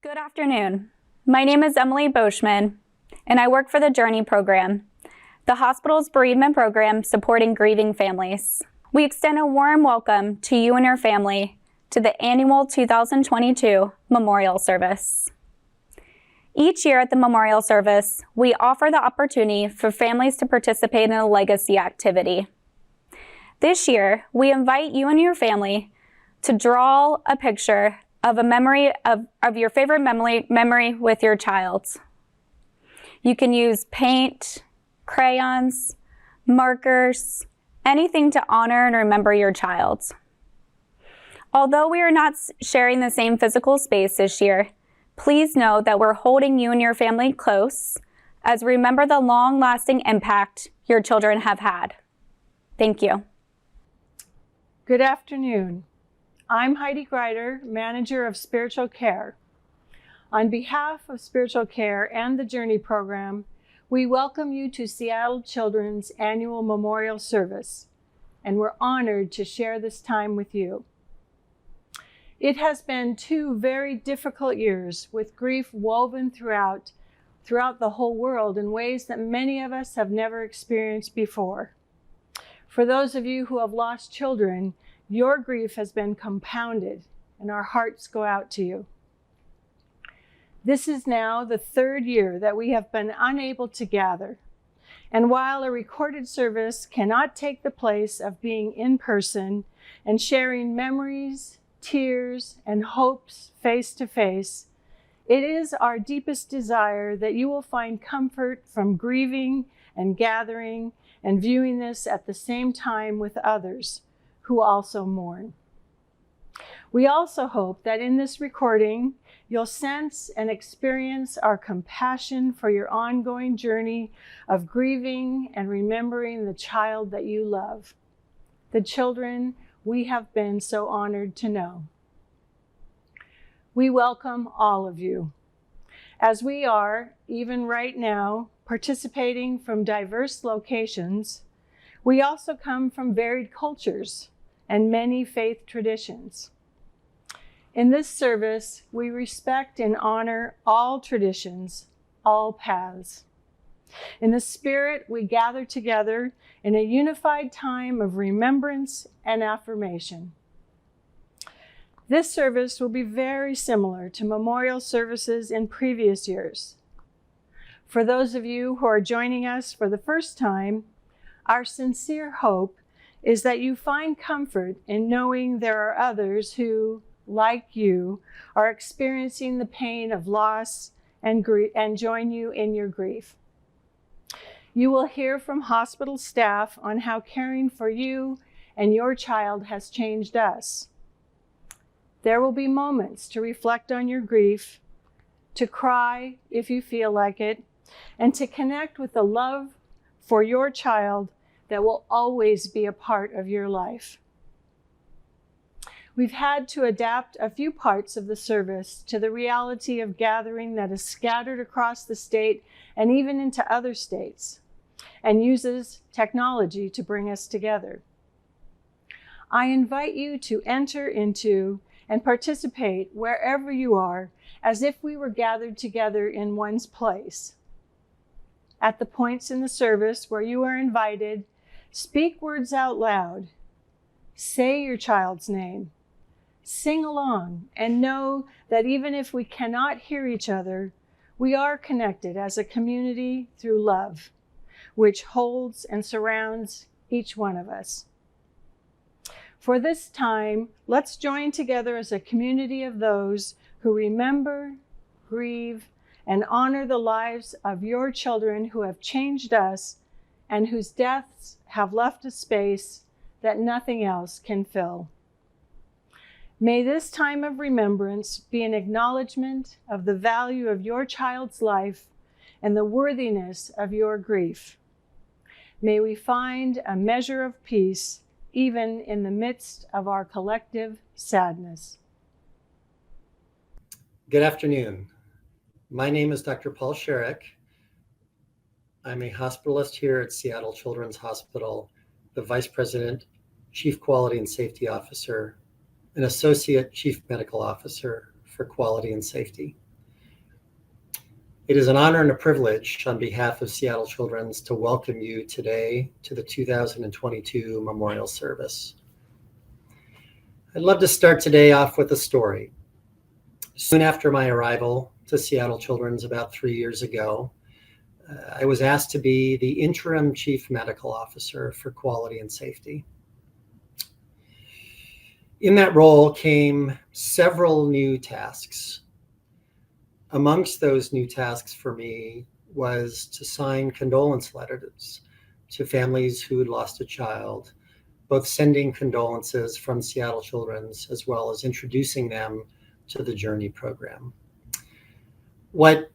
Good afternoon. My name is Emily Boschman, and I work for the Journey program, the hospital's bereavement program supporting grieving families. We extend a warm welcome to you and your family to the annual 2022 Memorial Service. Each year at the Memorial Service, we offer the opportunity for families to participate in a legacy activity. This year, we invite you and your family to draw a picture of a memory of your favorite memory with your child. You can use paint, crayons, markers, anything to honor and remember your child. Although we are not sharing the same physical space this year, please know that we're holding you and your family close as we remember the long-lasting impact your children have had. Thank you. Good afternoon. I'm Heidi Greider, Manager of Spiritual Care. On behalf of Spiritual Care and the Journey program, we welcome you to Seattle Children's annual memorial service, and we're honored to share this time with you. It has been 2 very difficult years with grief woven throughout the whole world in ways that many of us have never experienced before. For those of you who have lost children, your grief has been compounded, and our hearts go out to you. This is now the 3rd year that we have been unable to gather. And while a recorded service cannot take the place of being in person and sharing memories, tears, and hopes face to face, it is our deepest desire that you will find comfort from grieving and gathering and viewing this at the same time with others who also mourn. We also hope that in this recording, you'll sense and experience our compassion for your ongoing journey of grieving and remembering the child that you love, the children we have been so honored to know. We welcome all of you, as we are, even right now, participating from diverse locations, we also come from varied cultures and many faith traditions. In this service, we respect and honor all traditions, all paths. In the Spirit, we gather together in a unified time of remembrance and affirmation. This service will be very similar to memorial services in previous years. For those of you who are joining us for the first time, our sincere hope is that you find comfort in knowing there are others who, like you, are experiencing the pain of loss and join you in your grief. You will hear from hospital staff on how caring for you and your child has changed us. There will be moments to reflect on your grief, to cry if you feel like it, and to connect with the love for your child that will always be a part of your life. We've had to adapt a few parts of the service to the reality of gathering that is scattered across the state and even into other states, and uses technology to bring us together. I invite you to enter into and participate wherever you are, as if we were gathered together in one's place. At the points in the service where you are invited, speak words out loud, say your child's name, sing along, and know that even if we cannot hear each other, we are connected as a community through love, which holds and surrounds each one of us. For this time, let's join together as a community of those who remember, grieve, and honor the lives of your children who have changed us and whose deaths have left a space that nothing else can fill. May this time of remembrance be an acknowledgement of the value of your child's life and the worthiness of your grief. May we find a measure of peace even in the midst of our collective sadness. Good afternoon. My name is Dr. Paul Sherrick. I'm a hospitalist here at Seattle Children's Hospital, the Vice President, Chief Quality and Safety Officer, and Associate Chief Medical Officer for Quality and Safety. It is an honor and a privilege on behalf of Seattle Children's to welcome you today to the 2022 Memorial Service. I'd love to start today off with a story. Soon after my arrival to Seattle Children's about 3 years ago, I was asked to be the interim Chief Medical Officer for Quality and Safety. In that role came several new tasks. Amongst those new tasks for me was to sign condolence letters to families who had lost a child, both sending condolences from Seattle Children's as well as introducing them to the Journey program. What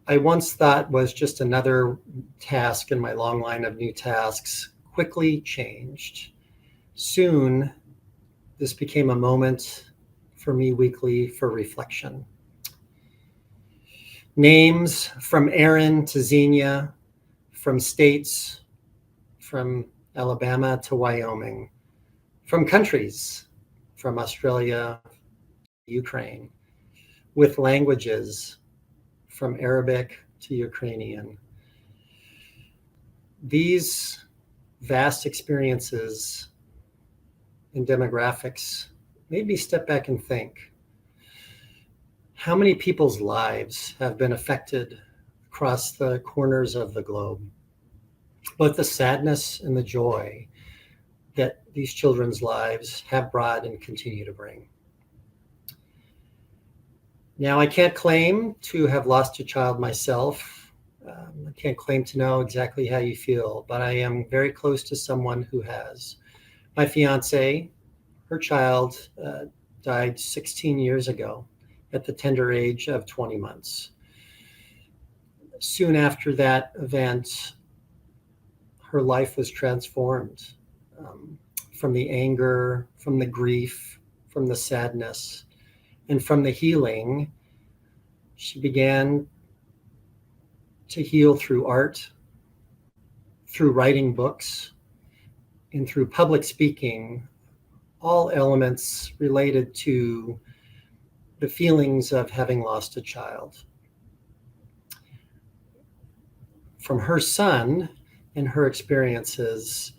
I once thought was just another task in my long line of new tasks quickly changed. Soon, this became a moment for me weekly for reflection. Names from Aaron to Xenia, from states, from Alabama to Wyoming, from countries, from Australia to Ukraine, with languages from Arabic to Ukrainian. These vast experiences and demographics made me step back and think, how many people's lives have been affected across the corners of the globe? Both the sadness and the joy that these children's lives have brought and continue to bring. Now, I can't claim to have lost a child myself. I can't claim to know exactly how you feel, but I am very close to someone who has. My fiance, her child died 16 years ago at the tender age of 20 months. Soon after that event, her life was transformed from the anger, from the grief, from the sadness, and from the healing. She began to heal through art, through writing books, and through public speaking, all elements related to the feelings of having lost a child. From her son and her experiences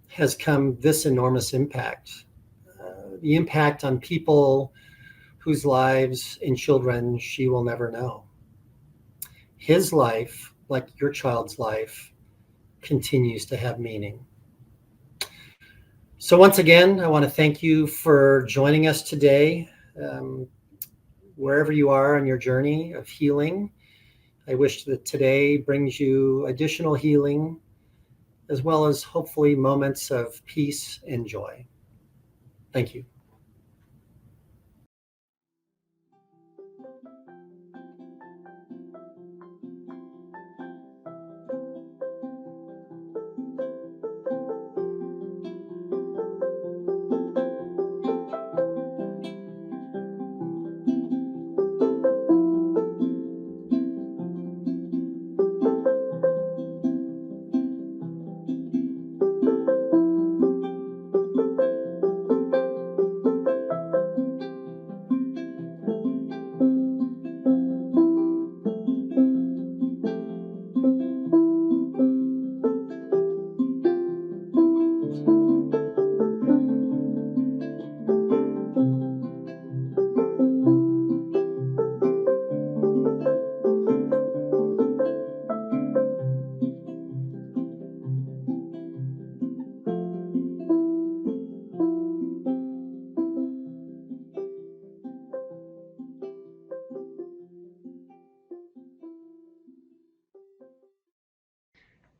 has come this enormous impact. The impact on people whose lives and children she will never know. His life, like your child's life, continues to have meaning. So once again, I want to thank you for joining us today. Wherever you are on your journey of healing, I wish that today brings you additional healing, as well as hopefully moments of peace and joy. Thank you.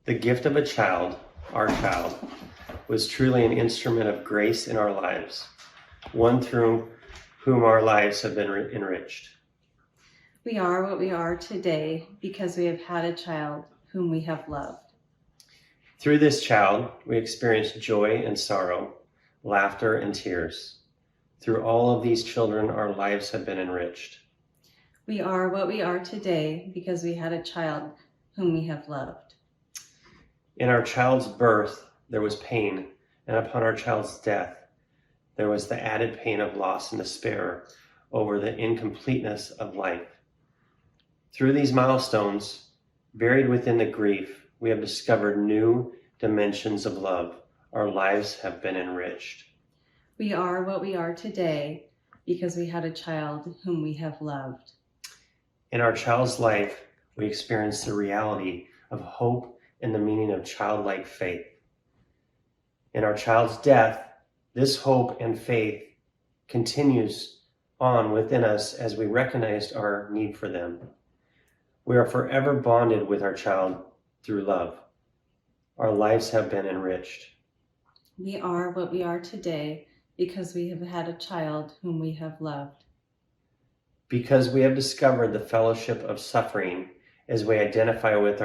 The gift of a child, our child, was truly an instrument of grace in our lives, one through whom our lives have been enriched. We are what we are today because we have had a child whom we have loved. Through this child, we experienced joy and sorrow, laughter and tears. Through all of these children, our lives have been enriched. We are what we are today because we had a child whom we have loved. In our child's birth, there was pain, and upon our child's death, there was the added pain of loss and despair over the incompleteness of life. Through these milestones, buried within the grief, we have discovered new dimensions of love. Our lives have been enriched. We are what we are today because we had a child whom we have loved. In our child's life, we experienced the reality of hope and the meaning of childlike faith. In our child's death, this hope and faith continues on within us as we recognized our need for them. We are forever bonded with our child through love. Our lives have been enriched. We are what we are today because we have had a child whom we have loved. Because we have discovered the fellowship of suffering as we identify with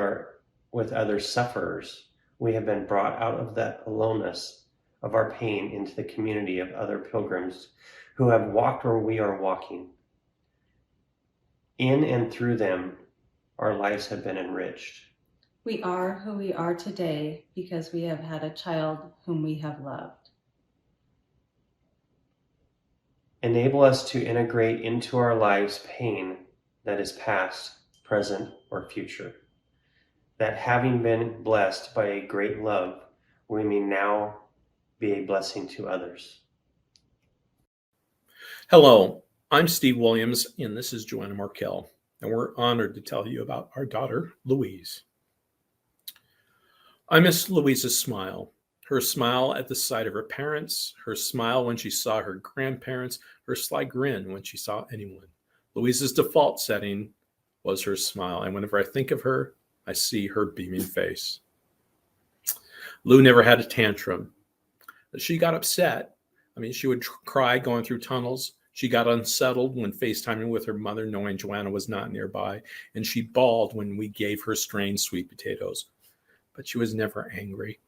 other sufferers, we have been brought out of that aloneness of our pain into the community of other pilgrims who have walked where we are walking. In and through them, our lives have been enriched. We are who we are today because we have had a child whom we have loved. Enable us to integrate into our lives pain that is past, present, or future. That having been blessed by a great love, we may now be a blessing to others. Hello, I'm Steve Williams, and this is Joanna Markell, and we're honored to tell you about our daughter, Louise. I miss Louise's smile, her smile at the sight of her parents, her smile when she saw her grandparents, her sly grin when she saw anyone. Louise's default setting was her smile, and whenever I think of her, I see her beaming face. Lou never had a tantrum. She got upset. She would cry going through tunnels. She got unsettled when FaceTiming with her mother, knowing Joanna was not nearby. And she bawled when we gave her strained sweet potatoes. But she was never angry.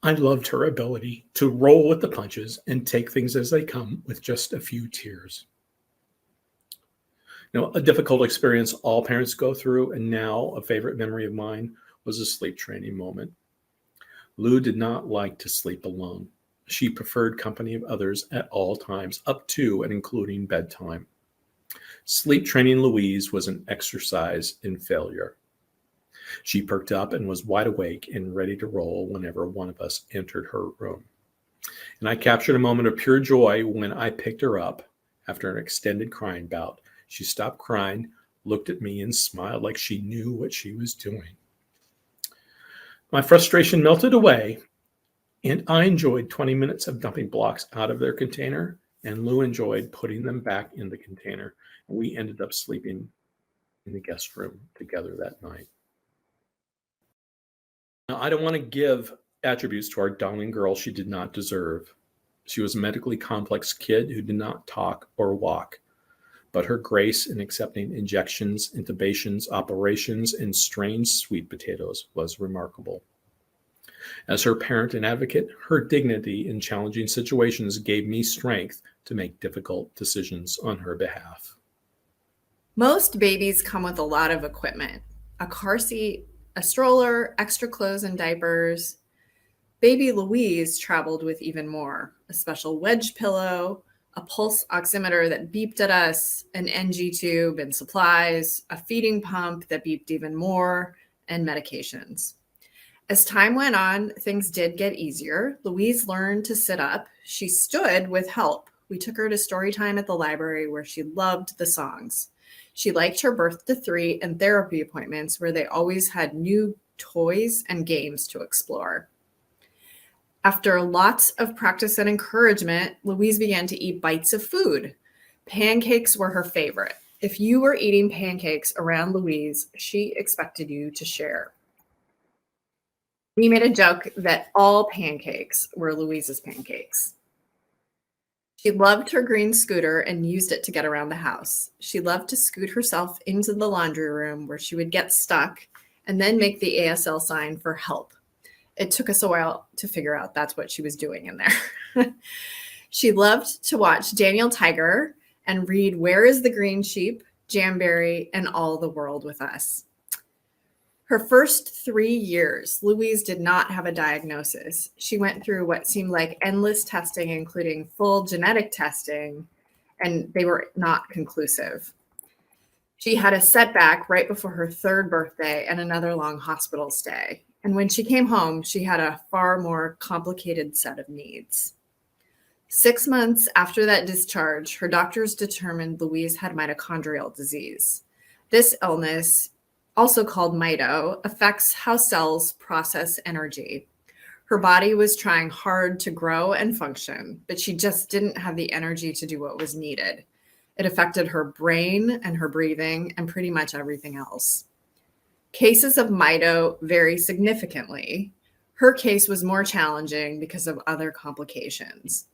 I loved her ability to roll with the punches and take things as they come with just a few tears. A difficult experience all parents go through, and now a favorite memory of mine was a sleep training moment. Lou did not like to sleep alone. She preferred company of others at all times, up to and including bedtime. Sleep training Louise was an exercise in failure. She perked up and was wide awake and ready to roll whenever one of us entered her room. And I captured a moment of pure joy when I picked her up after an extended crying bout. She stopped crying, looked at me, and smiled like she knew what she was doing. My frustration melted away, and I enjoyed 20 minutes of dumping blocks out of their container, and Lou enjoyed putting them back in the container. And we ended up sleeping in the guest room together that night. Now, I don't want to give attributes to our darling girl she did not deserve. She was a medically complex kid who did not talk or walk, but her grace in accepting injections, intubations, operations, and strange sweet potatoes was remarkable. As her parent and advocate, her dignity in challenging situations gave me strength to make difficult decisions on her behalf. Most babies come with a lot of equipment: a car seat, a stroller, extra clothes and diapers. Baby Louise traveled with even more: a special wedge pillow, a pulse oximeter that beeped at us, an NG tube and supplies, a feeding pump that beeped even more, and medications. As time went on, things did get easier. Louise learned to sit up. She stood with help. We took her to story time at the library where she loved the songs. She liked her birth to 3 and therapy appointments where they always had new toys and games to explore. After lots of practice and encouragement, Louise began to eat bites of food. Pancakes were her favorite. If you were eating pancakes around Louise, she expected you to share. We made a joke that all pancakes were Louise's pancakes. She loved her green scooter and used it to get around the house. She loved to scoot herself into the laundry room where she would get stuck and then make the ASL sign for help. It took us a while to figure out that's what she was doing in there. She loved to watch Daniel Tiger and read Where is the Green Sheep, Jamberry, and All the World with us. Her first 3 years, Louise did not have a diagnosis. She went through what seemed like endless testing, including full genetic testing, and they were not conclusive. She had a setback right before her 3rd birthday and another long hospital stay. And when she came home, she had a far more complicated set of needs. 6 months after that discharge, her doctors determined Louise had mitochondrial disease. This illness, also called mito, affects how cells process energy. Her body was trying hard to grow and function, but she just didn't have the energy to do what was needed. It affected her brain and her breathing and pretty much everything else. Cases of mito vary significantly. Her case was more challenging because of other complications.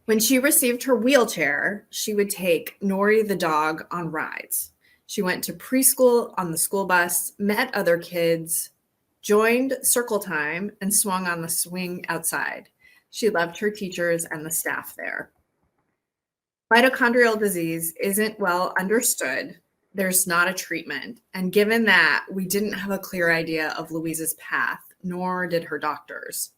When she received her wheelchair, she would take Nori the dog on rides. She went to preschool on the school bus, met other kids, joined circle time, and swung on the swing outside. She loved her teachers and the staff there. Mitochondrial disease isn't well understood. There's not a treatment. And given that, we didn't have a clear idea of Louise's path, nor did her doctors.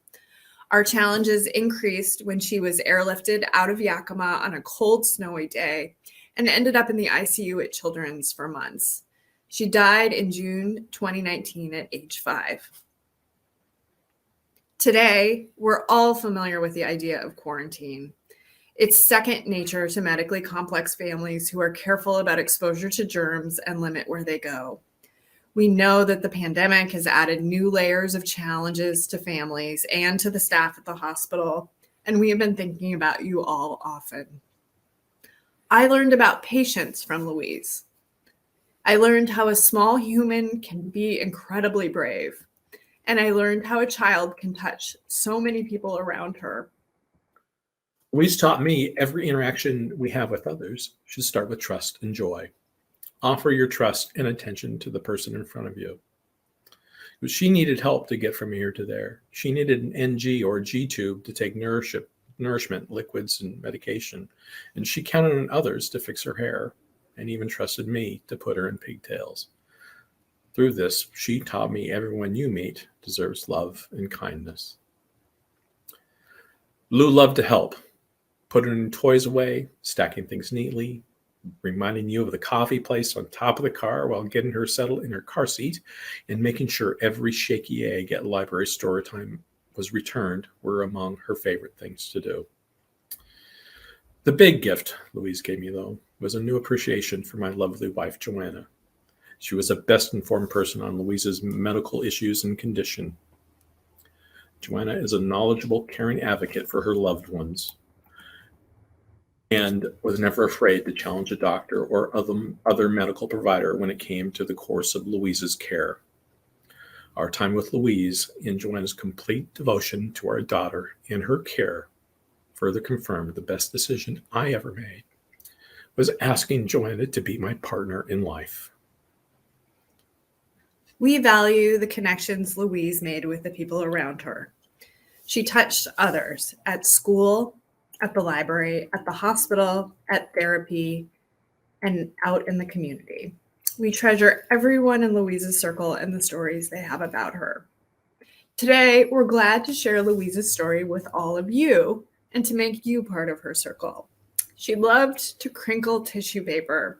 Our challenges increased when she was airlifted out of Yakima on a cold, snowy day and ended up in the ICU at Children's for months. She died in June 2019 at age 5. Today, we're all familiar with the idea of quarantine. It's second nature to medically complex families who are careful about exposure to germs and limit where they go. We know that the pandemic has added new layers of challenges to families and to the staff at the hospital, and we have been thinking about you all often. I learned about patience from Louise. I learned how a small human can be incredibly brave, and I learned how a child can touch so many people around her. Louise taught me every interaction we have with others should start with trust and joy. Offer your trust and attention to the person in front of you. She needed help to get from here to there. She needed an NG or G tube to take nourishment, liquids, and medication, and she counted on others to fix her hair and even trusted me to put her in pigtails. Through this, she taught me everyone you meet deserves love and kindness. Lou loved to help, putting toys away, stacking things neatly, reminding you of the coffee place on top of the car while getting her settled in her car seat, and making sure every shaky egg at library story time was returned were among her favorite things to do. The big gift Louise gave me, though, was a new appreciation for my lovely wife, Joanna. She was the best informed person on Louise's medical issues and condition. Joanna is a knowledgeable, caring advocate for her loved ones and was never afraid to challenge a doctor or other medical provider when it came to the course of Louise's care. Our time with Louise and Joanna's complete devotion to our daughter and her care further confirmed the best decision I ever made was asking Joanna to be my partner in life. We value the connections Louise made with the people around her. She touched others at school, at the library, at the hospital, at therapy, and out in the community. We treasure everyone in Louise's circle and the stories they have about her. Today, we're glad to share Louise's story with all of you and to make you part of her circle. She loved to crinkle tissue paper.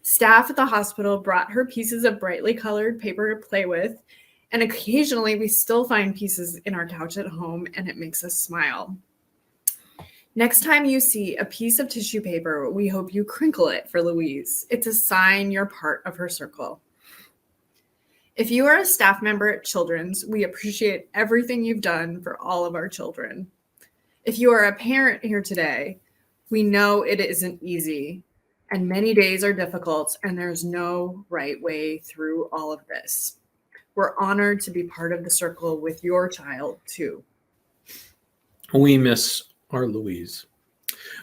Staff at the hospital brought her pieces of brightly colored paper to play with, and occasionally we still find pieces in our couch at home, and it makes us smile. Next time you see a piece of tissue paper, we hope you crinkle it for Louise. It's a sign you're part of her circle. If you are a staff member at Children's, we appreciate everything you've done for all of our children. If you are a parent here today, we know it isn't easy, and many days are difficult, and there's no right way through all of this. We're honored to be part of the circle with your child, too. We miss our Louise.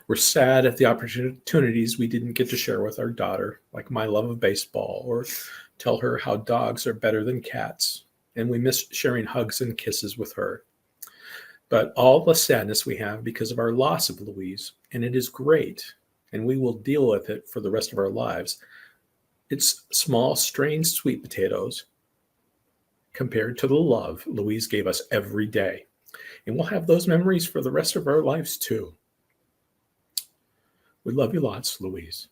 We're sad at the opportunities we didn't get to share with our daughter, like my love of baseball, or tell her how dogs are better than cats. And we miss sharing hugs and kisses with her. But all the sadness we have because of our loss of Louise, and it is great, and we will deal with it for the rest of our lives. It's small, strange sweet potatoes compared to the love Louise gave us every day. And we'll have those memories for the rest of our lives too. We love you lots, Louise.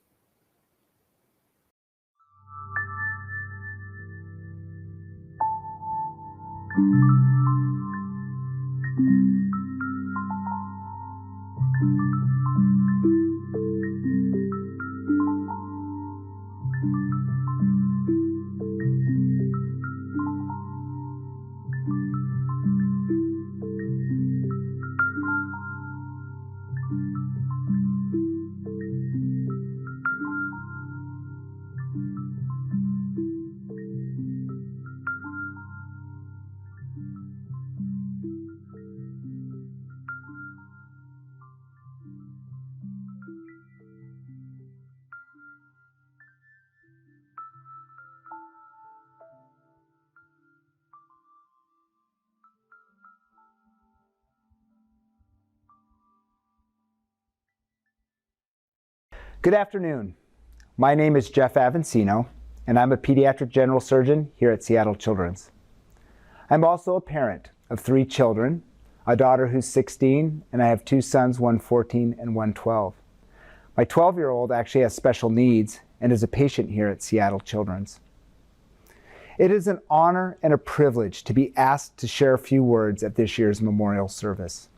Good afternoon. My name is Jeff Avancino, and I'm a pediatric general surgeon here at Seattle Children's. I'm also a parent of 3 children, a daughter who's 16, and I have 2 sons, one 14 and one 12. My 12-year-old actually has special needs and is a patient here at Seattle Children's. It is an honor and a privilege to be asked to share a few words at this year's memorial service.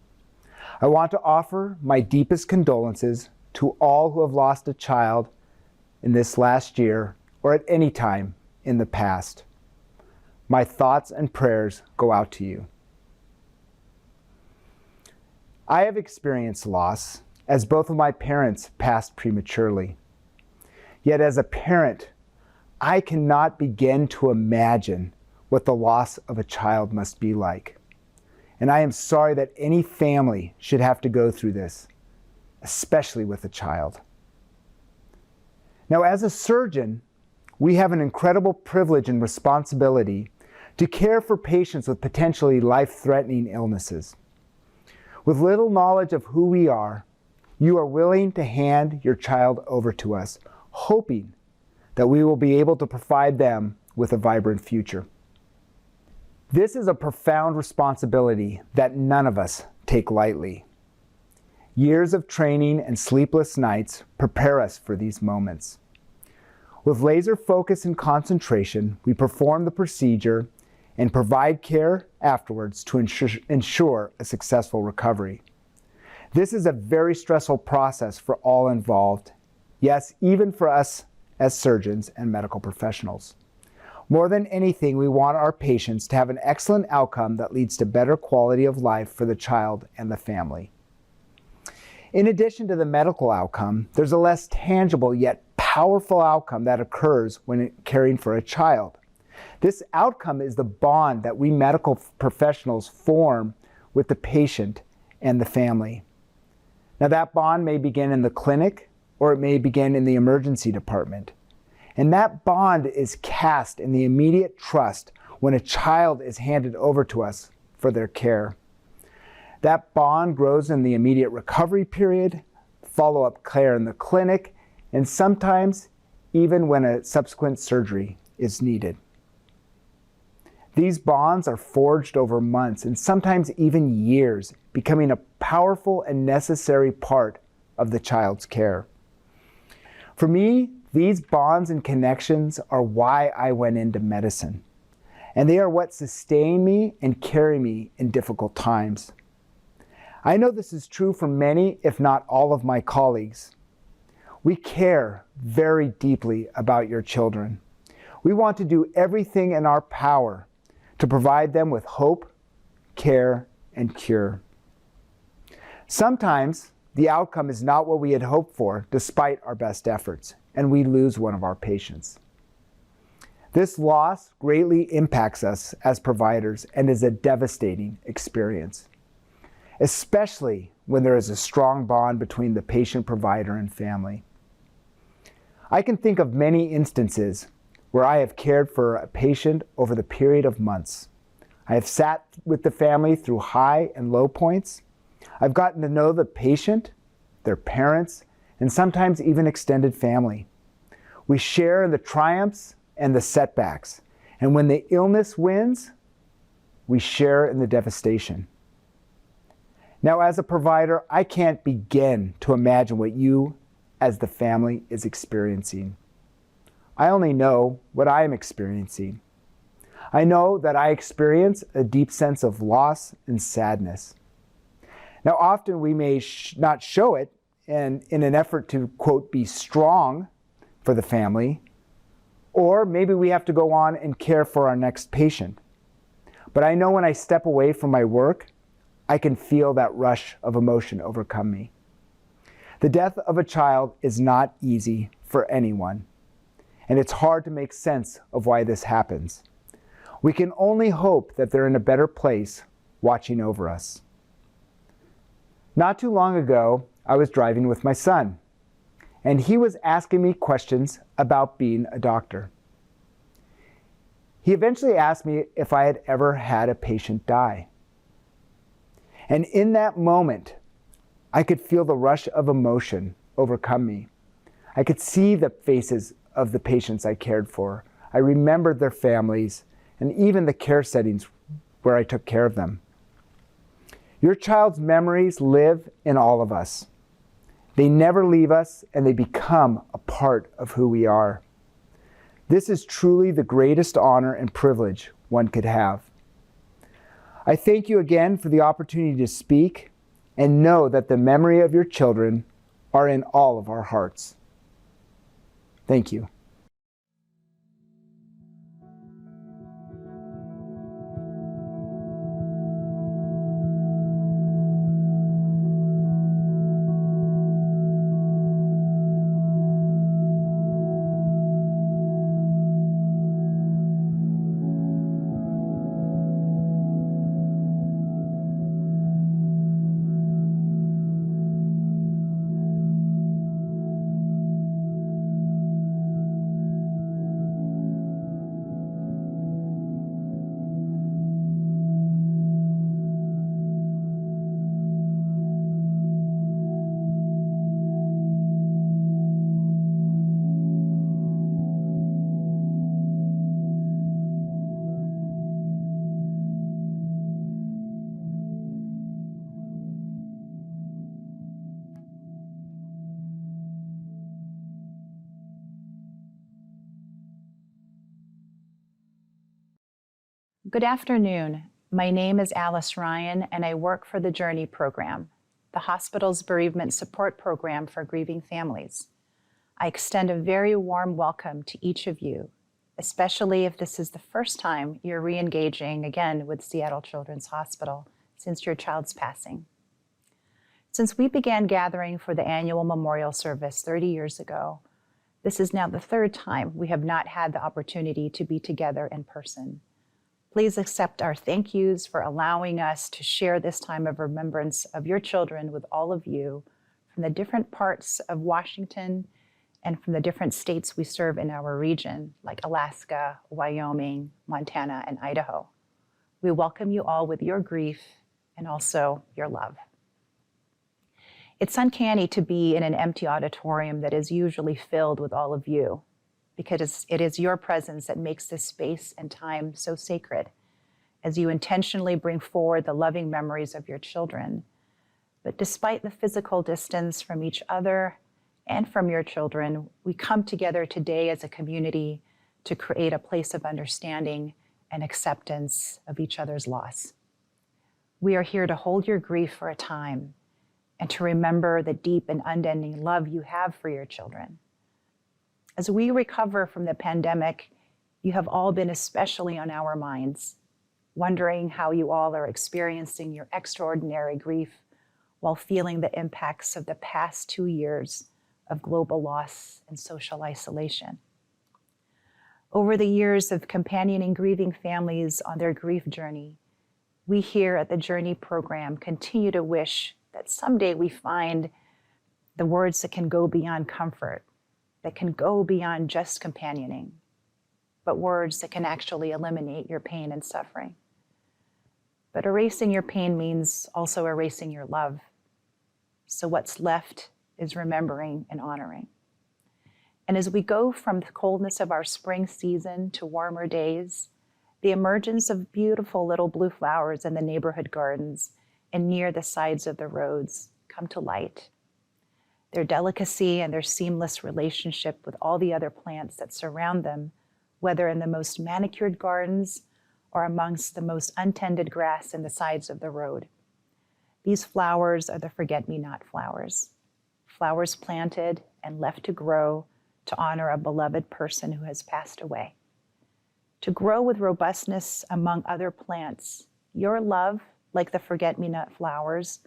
I want to offer my deepest condolences to all who have lost a child in this last year or at any time in the past. My thoughts and prayers go out to you. I have experienced loss as both of my parents passed prematurely. Yet as a parent, I cannot begin to imagine what the loss of a child must be like. And I am sorry that any family should have to go through this, especially with a child. Now, as a surgeon, we have an incredible privilege and responsibility to care for patients with potentially life-threatening illnesses. With little knowledge of who we are, you are willing to hand your child over to us, hoping that we will be able to provide them with a vibrant future. This is a profound responsibility that none of us take lightly. Years of training and sleepless nights prepare us for these moments. With laser focus and concentration, we perform the procedure and provide care afterwards to ensure a successful recovery. This is a very stressful process for all involved, yes, even for us as surgeons and medical professionals. More than anything, we want our patients to have an excellent outcome that leads to better quality of life for the child and the family. In addition to the medical outcome, there's a less tangible yet powerful outcome that occurs when caring for a child. This outcome is the bond that we medical professionals form with the patient and the family. Now, that bond may begin in the clinic or it may begin in the emergency department. And that bond is cast in the immediate trust when a child is handed over to us for their care. That bond grows in the immediate recovery period, follow-up care in the clinic, and sometimes even when a subsequent surgery is needed. These bonds are forged over months and sometimes even years, becoming a powerful and necessary part of the child's care. For me, these bonds and connections are why I went into medicine, and they are what sustain me and carry me in difficult times. I know this is true for many, if not all of my colleagues. We care very deeply about your children. We want to do everything in our power to provide them with hope, care, and cure. Sometimes the outcome is not what we had hoped for despite our best efforts, and we lose one of our patients. This loss greatly impacts us as providers and is a devastating experience, especially when there is a strong bond between the patient, provider, and family. I can think of many instances where I have cared for a patient over the period of months. I have sat with the family through high and low points. I've gotten to know the patient, their parents, and sometimes even extended family. We share in the triumphs and the setbacks, and when the illness wins, we share in the devastation. Now, as a provider, I can't begin to imagine what you, as the family, is experiencing. I only know what I am experiencing. I know that I experience a deep sense of loss and sadness. Now, often we may not show it, and in an effort to, quote, be strong for the family, or maybe we have to go on and care for our next patient. But I know when I step away from my work, I can feel that rush of emotion overcome me. The death of a child is not easy for anyone, and it's hard to make sense of why this happens. We can only hope that they're in a better place watching over us. Not too long ago, I was driving with my son, and he was asking me questions about being a doctor. He eventually asked me if I had ever had a patient die. And in that moment, I could feel the rush of emotion overcome me. I could see the faces of the patients I cared for. I remembered their families and even the care settings where I took care of them. Your child's memories live in all of us. They never leave us, and they become a part of who we are. This is truly the greatest honor and privilege one could have. I thank you again for the opportunity to speak, and know that the memory of your children are in all of our hearts. Thank you. Good afternoon. My name is Alice Ryan, and I work for the Journey program, the hospital's bereavement support program for grieving families. I extend a very warm welcome to each of you, especially if this is the first time you're re-engaging again with Seattle Children's Hospital since your child's passing. Since we began gathering for the annual memorial service 30 years ago, this is now the third time we have not had the opportunity to be together in person. Please accept our thank yous for allowing us to share this time of remembrance of your children with all of you from the different parts of Washington and from the different states we serve in our region, like Alaska, Wyoming, Montana, and Idaho. We welcome you all with your grief and also your love. It's uncanny to be in an empty auditorium that is usually filled with all of you, because it is your presence that makes this space and time so sacred as you intentionally bring forward the loving memories of your children. But despite the physical distance from each other and from your children, we come together today as a community to create a place of understanding and acceptance of each other's loss. We are here to hold your grief for a time and to remember the deep and unending love you have for your children. As we recover from the pandemic, you have all been especially on our minds, wondering how you all are experiencing your extraordinary grief while feeling the impacts of the past 2 years of global loss and social isolation. Over the years of companioning grieving families on their grief journey, we here at the Journey program continue to wish that someday we find the words that can go beyond comfort, that can go beyond just companioning, but words that can actually eliminate your pain and suffering. But erasing your pain means also erasing your love. So what's left is remembering and honoring. And as we go from the coldness of our spring season to warmer days, the emergence of beautiful little blue flowers in the neighborhood gardens and near the sides of the roads come to light. Their delicacy and their seamless relationship with all the other plants that surround them, whether in the most manicured gardens or amongst the most untended grass in the sides of the road. These flowers are the forget-me-not flowers, flowers planted and left to grow to honor a beloved person who has passed away. To grow with robustness among other plants, your love, like the forget-me-not flowers,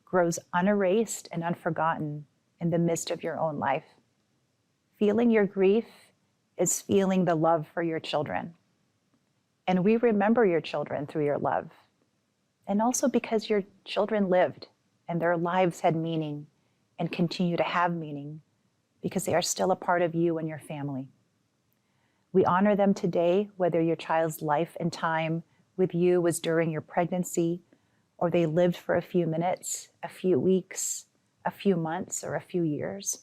grows unerased and unforgotten in the midst of your own life. Feeling your grief is feeling the love for your children. And we remember your children through your love. And also because your children lived and their lives had meaning and continue to have meaning because they are still a part of you and your family. We honor them today, whether your child's life and time with you was during your pregnancy, or they lived for a few minutes, a few weeks, a few months, or a few years.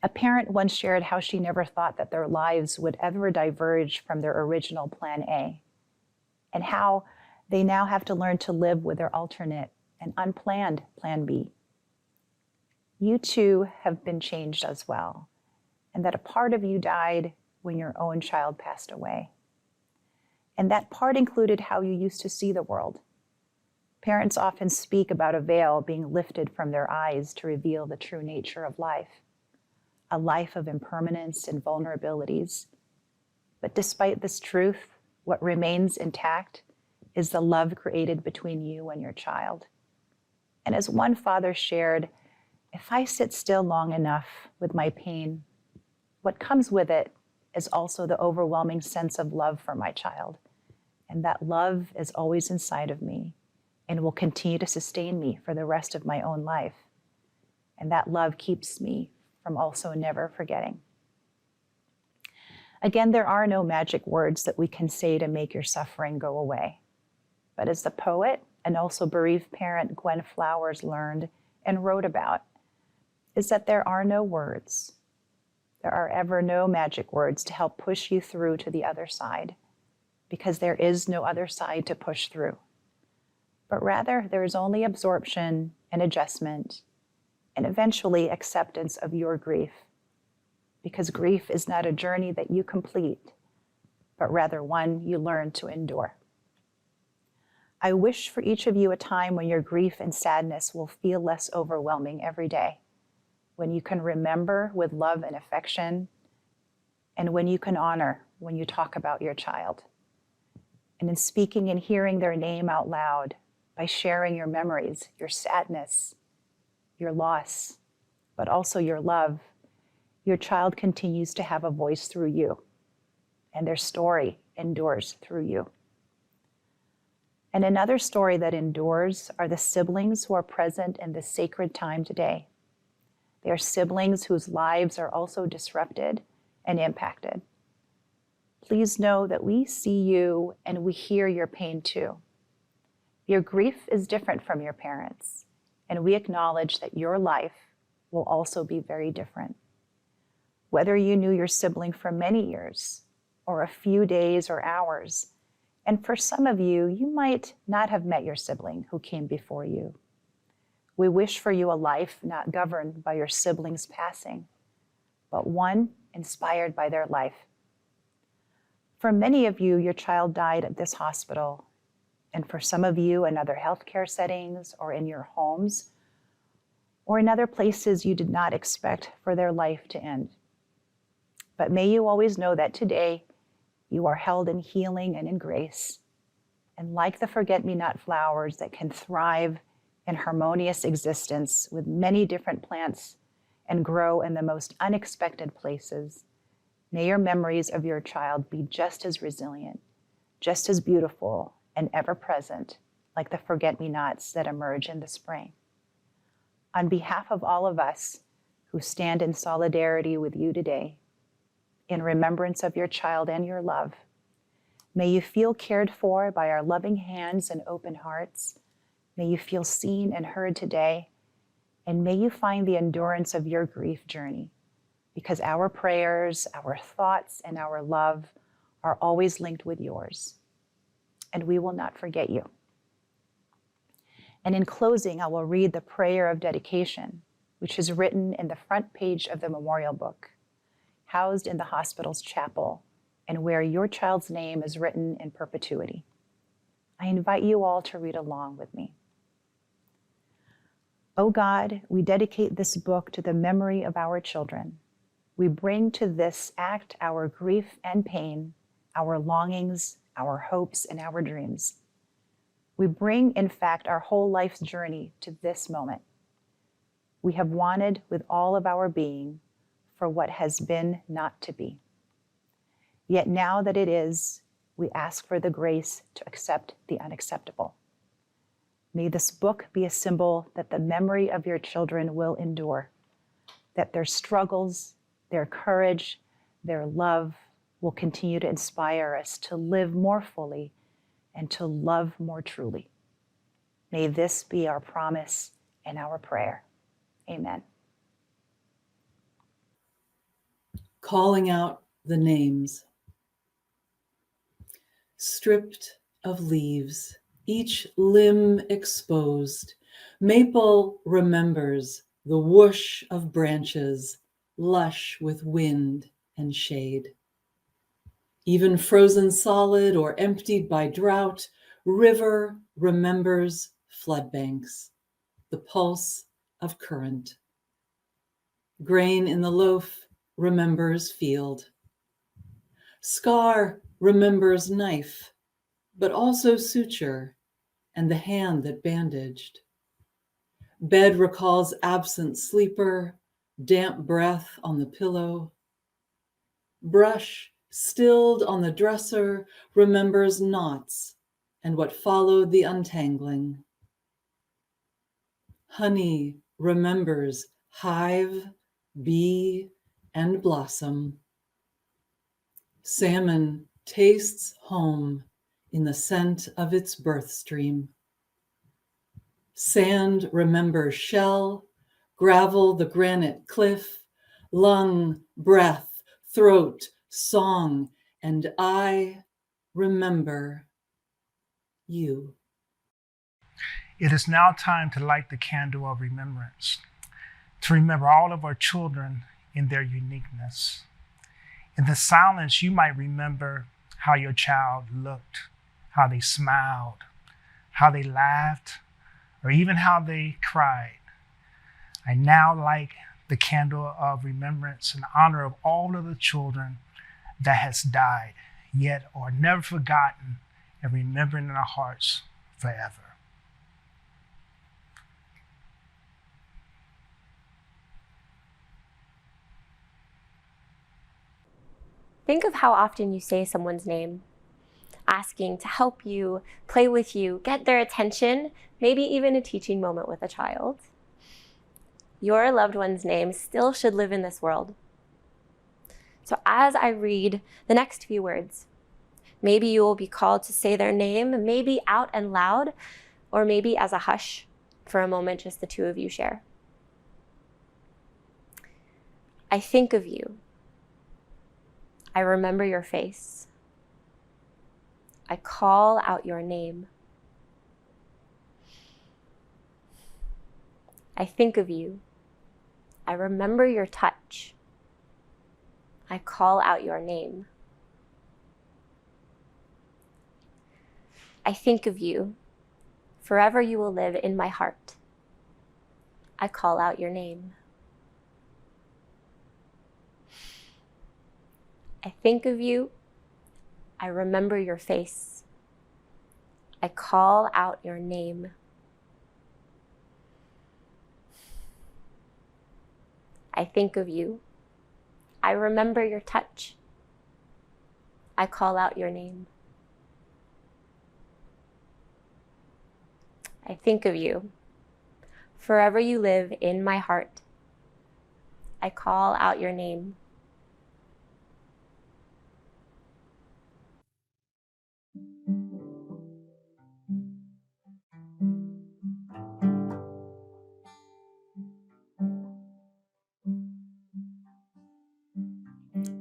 A parent once shared how she never thought that their lives would ever diverge from their original plan A, and how they now have to learn to live with their alternate and unplanned plan B. You too have been changed as well, and that a part of you died when your own child passed away. And that part included how you used to see the world. Parents often speak about a veil being lifted from their eyes to reveal the true nature of life, a life of impermanence and vulnerabilities. But despite this truth, what remains intact is the love created between you and your child. And as one father shared, if I sit still long enough with my pain, what comes with it is also the overwhelming sense of love for my child. And that love is always inside of me and will continue to sustain me for the rest of my own life. And that love keeps me from also never forgetting. Again, there are no magic words that we can say to make your suffering go away. But as the poet and also bereaved parent Gwen Flowers learned and wrote about, is that there are no words. There are ever no magic words to help push you through to the other side, because there is no other side to push through. But rather, there is only absorption and adjustment, and eventually acceptance of your grief, because grief is not a journey that you complete, but rather one you learn to endure. I wish for each of you a time when your grief and sadness will feel less overwhelming every day, when you can remember with love and affection, and when you can honor when you talk about your child. And in speaking and hearing their name out loud, by sharing your memories, your sadness, your loss, but also your love, your child continues to have a voice through you, and their story endures through you. And another story that endures are the siblings who are present in this sacred time today. They are siblings whose lives are also disrupted and impacted. Please know that we see you and we hear your pain too. Your grief is different from your parents', and we acknowledge that your life will also be very different. Whether you knew your sibling for many years, or a few days or hours, and for some of you, you might not have met your sibling who came before you. We wish for you a life not governed by your sibling's passing, but one inspired by their life. For many of you, your child died at this hospital, and for some of you in other healthcare settings or in your homes, or in other places you did not expect for their life to end. But may you always know that today you are held in healing and in grace. And like the forget-me-not flowers that can thrive in harmonious existence with many different plants and grow in the most unexpected places, may your memories of your child be just as resilient, just as beautiful, and ever present, like the forget-me-nots that emerge in the spring. On behalf of all of us who stand in solidarity with you today, in remembrance of your child and your love, may you feel cared for by our loving hands and open hearts. May you feel seen and heard today, and may you find the endurance of your grief journey, because our prayers, our thoughts, and our love are always linked with yours, and we will not forget you. And in closing, I will read the prayer of dedication, which is written in the front page of the memorial book, housed in the hospital's chapel, and where your child's name is written in perpetuity. I invite you all to read along with me. O God, we dedicate this book to the memory of our children. We bring to this act our grief and pain, our longings, our hopes, and our dreams. We bring, in fact, our whole life's journey to this moment. We have wanted with all of our being for what has been not to be. Yet now that it is, we ask for the grace to accept the unacceptable. May this book be a symbol that the memory of your children will endure, that their struggles, their courage, their love will continue to inspire us to live more fully and to love more truly. May this be our promise and our prayer. Amen. Calling out the names. Stripped of leaves, each limb exposed, maple remembers the whoosh of branches, lush with wind and shade. Even frozen solid or emptied by drought, river remembers floodbanks, the pulse of current. Grain in the loaf remembers field. Scar remembers knife, but also suture and the hand that bandaged. Bed recalls absent sleeper, damp breath on the pillow. Brush stilled on the dresser remembers knots and what followed the untangling. Honey remembers hive, bee, and blossom. Salmon tastes home in the scent of its birth stream. Sand remembers shell, gravel the granite cliff, lung, breath, throat, song, and I remember you. It is now time to light the candle of remembrance, to remember all of our children in their uniqueness. In the silence, you might remember how your child looked, how they smiled, how they laughed, or even how they cried. I now light the candle of remembrance in honor of all of the children that has died, yet are never forgotten and remembered in our hearts forever. Think of how often you say someone's name, asking to help you, play with you, get their attention, maybe even a teaching moment with a child. Your loved one's name still should live in this world. So as I read the next few words, maybe you will be called to say their name, maybe out and loud, or maybe as a hush for a moment, just the two of you share. I think of you. I remember your face. I call out your name. I think of you. I remember your touch. I call out your name. I think of you. Forever you will live in my heart. I call out your name. I think of you. I remember your face. I call out your name. I think of you. I remember your touch. I call out your name. I think of you. Forever you live in my heart. I call out your name.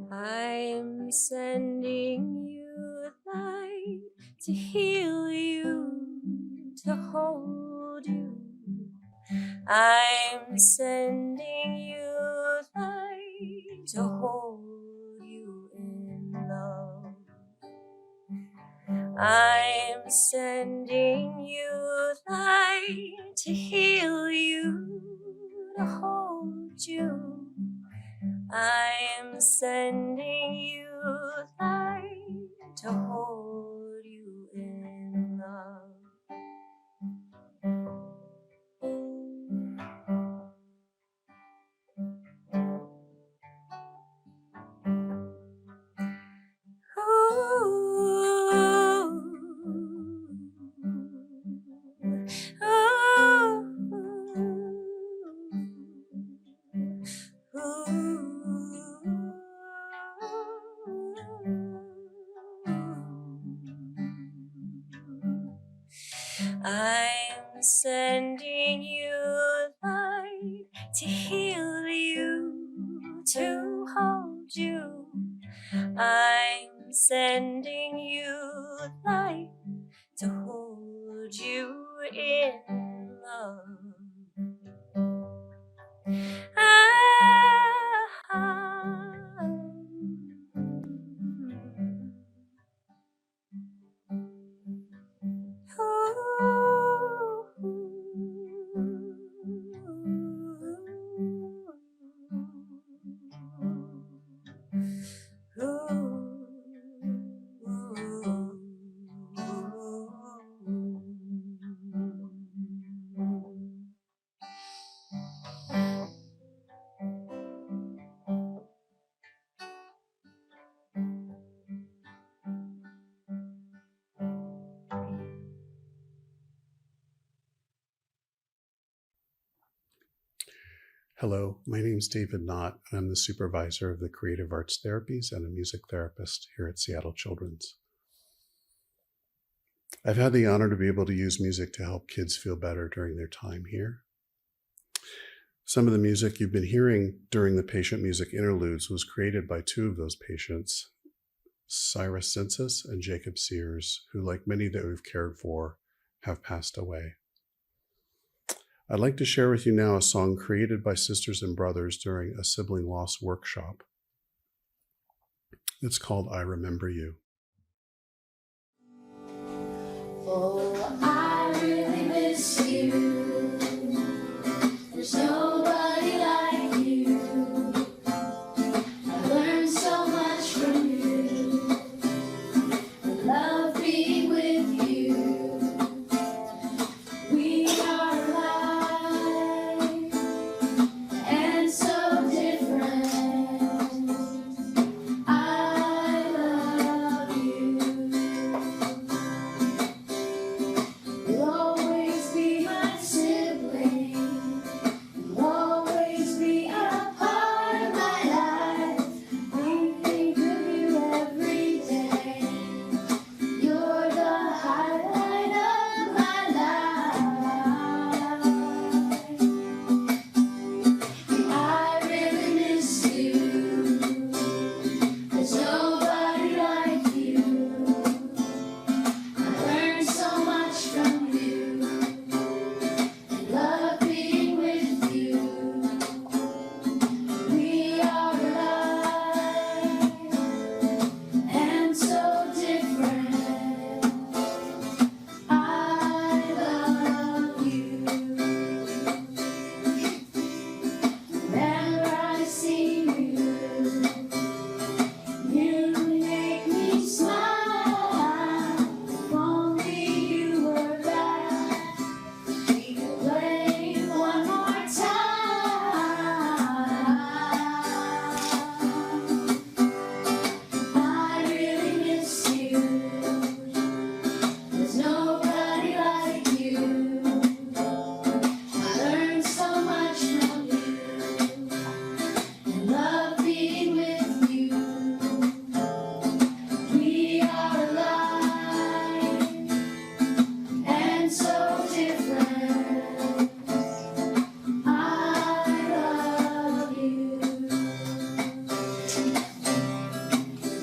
I'm sending you light to heal you, to hold you. I'm sending you light to hold you in love. I'm sending you light to heal you, to hold you. I'm sending you light to hold you in love. I'm sending you light to heal you, to hold you. I'm sending you light to hold you in love. Hello, my name is David Knott, and I'm the supervisor of the Creative Arts Therapies and a music therapist here at Seattle Children's. I've had the honor to be able to use music to help kids feel better during their time here. Some of the music you've been hearing during the patient music interludes was created by two of those patients, Cyrus Census and Jacob Sears, who, like many that we've cared for, have passed away. I'd like to share with you now a song created by sisters and brothers during a sibling loss workshop. It's called I Remember You. Oh, I really miss you. There's nobody like you. I learned so much from you. I love being with you. We are alive and so different. I love you. You'll always be my sibling. You'll always be a part of my life. I think of you every day. You're the highlight of my life. I really miss you. There's nobody like you. I learned so much from you. I love being with you. We are alive and so different. I love you. Whenever I see you, you make me smile. If only you were back, we could play one more time. I really miss you. There's nobody like you. I learned so much from you. I love being with you. We are alive and so different. I love you.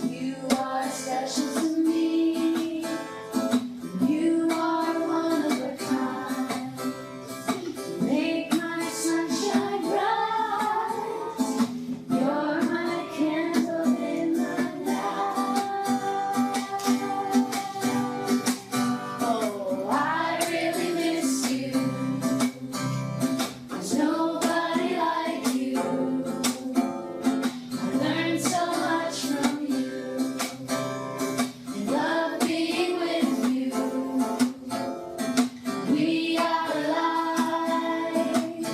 You are special to me. You are one of a kind. Make my sunshine bright. You're my candle in the night. Oh, I really miss you. There's nobody like you. I learned so much from you. I love being with you. We are alive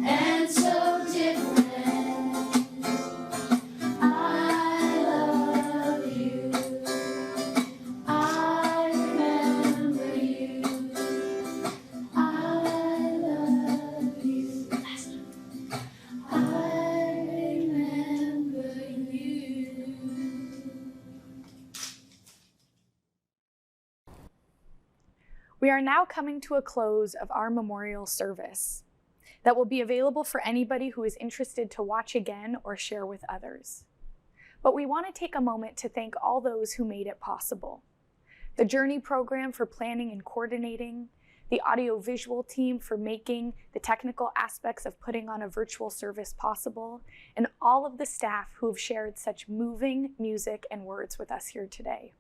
and so different. I love you. I remember you. I love you. I remember you. We are now coming to a close of our memorial service that will be available for anybody who is interested to watch again or share with others. But we want to take a moment to thank all those who made it possible. The Journey program for planning and coordinating, the audiovisual team for making the technical aspects of putting on a virtual service possible, and all of the staff who have shared such moving music and words with us here today.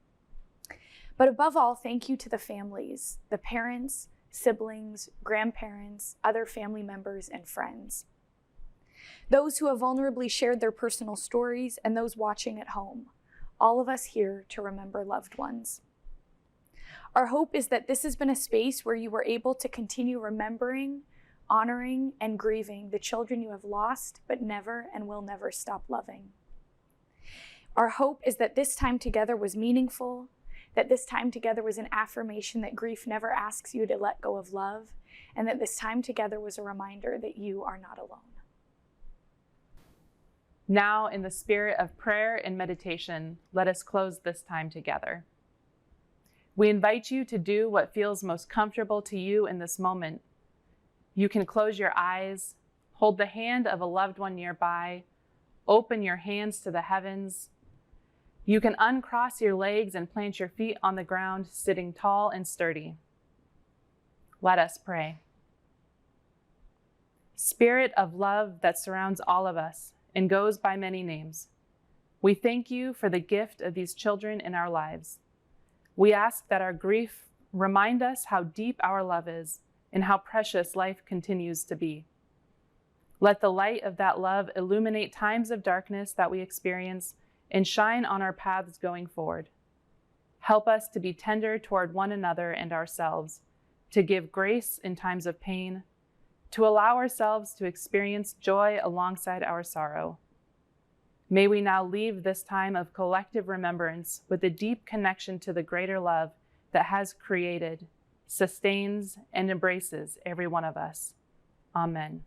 But above all, thank you to the families, the parents, siblings, grandparents, other family members, and friends. Those who have vulnerably shared their personal stories and those watching at home, all of us here to remember loved ones. Our hope is that this has been a space where you were able to continue remembering, honoring, and grieving the children you have lost but never and will never stop loving. Our hope is that this time together was meaningful, that this time together was an affirmation that grief never asks you to let go of love, and that this time together was a reminder that you are not alone. Now, in the spirit of prayer and meditation, let us close this time together. We invite you to do what feels most comfortable to you in this moment. You can close your eyes, hold the hand of a loved one nearby, open your hands to the heavens. You can uncross your legs and plant your feet on the ground, sitting tall and sturdy. Let us pray. Spirit of love that surrounds all of us and goes by many names, we thank you for the gift of these children in our lives. We ask that our grief remind us how deep our love is and how precious life continues to be. Let the light of that love illuminate times of darkness that we experience and shine on our paths going forward. Help us to be tender toward one another and ourselves, to give grace in times of pain, to allow ourselves to experience joy alongside our sorrow. May we now leave this time of collective remembrance with a deep connection to the greater love that has created, sustains, and embraces every one of us. Amen.